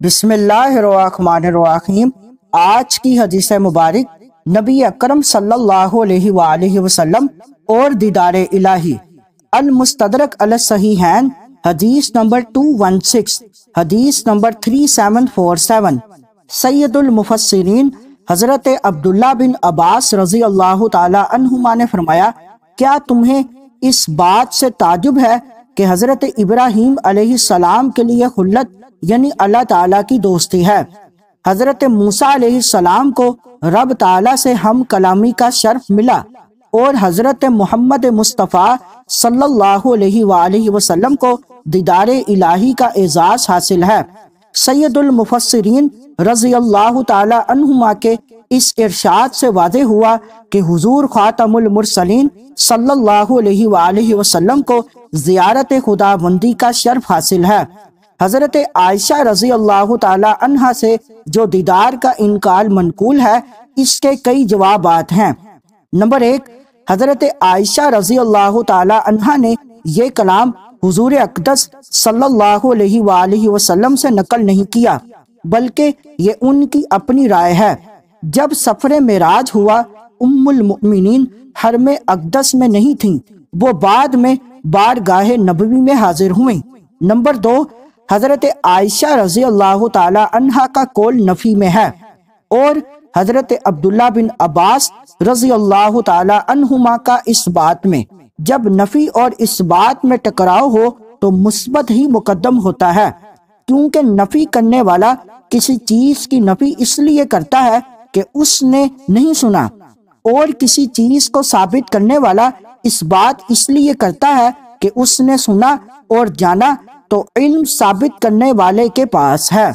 بسم اللہ الرحمن الرحیم۔ آج کی حدیث مبارک نبی اکرم صلی اللہ علیہ وآلہ وسلم اور دیدار الہی۔ المستدرک علی الصحیحین، حدیث نمبر 216، حدیث نمبر 3747۔ سید المفسرین حضرت عبداللہ بن عباس رضی اللہ تعالی عنہما نے فرمایا، کیا تمہیں اس بات سے تعجب ہے کہ حضرت ابراہیم علیہ السلام کے لیے خلت یعنی اللہ تعالیٰ کی دوستی ہے؟ حضرت موسیٰ علیہ السلام کو رب تعالیٰ سے ہم کلامی کا شرف ملا، اور حضرت محمد مصطفیٰ صلی اللہ علیہ وآلہ وسلم کو دیدار الہی کا اعزاز حاصل ہے۔ سید المفسرین رضی اللہ تعالی عنہما کے اس ارشاد سے واضح ہوا کہ حضور خاتم المرسلین صلی اللہ علیہ وآلہ وسلم کو زیارت خداوندی کا شرف حاصل ہے۔ حضرت عائشہ رضی اللہ تعالی عنہا سے جو دیدار کا انقال منقول ہے، اس کے کئی جوابات ہیں۔ نمبر 1، حضرت عائشہ رضی اللہ تعالی عنہا نے یہ کلام حضور اقدس صلی اللہ علیہ وآلہ وسلم سے نقل نہیں کیا، بلکہ یہ ان کی اپنی رائے ہے۔ جب سفر معراج ہوا، المؤمنین حرم اقدس میں نہیں تھیں، وہ بعد میں بارگاہ نبوی میں حاضر ہوئیں۔ نمبر 2، حضرت عائشہ رضی اللہ تعالی عنہا کا قول نفی میں ہے، اور حضرت عبداللہ بن عباس رضی اللہ تعالی عنہما کا اس بات میں۔ جب نفی اور اس بات میں ٹکراؤ ہو تو مثبت ہی مقدم ہوتا ہے، کیونکہ نفی کرنے والا کسی چیز کی نفی اس لیے کرتا ہے کہ اس نے نہیں سنا، اور کسی چیز کو ثابت کرنے والا اس بات اس لیے کرتا ہے کہ اس نے سنا اور جانا، تو علم ثابت کرنے والے کے پاس ہے۔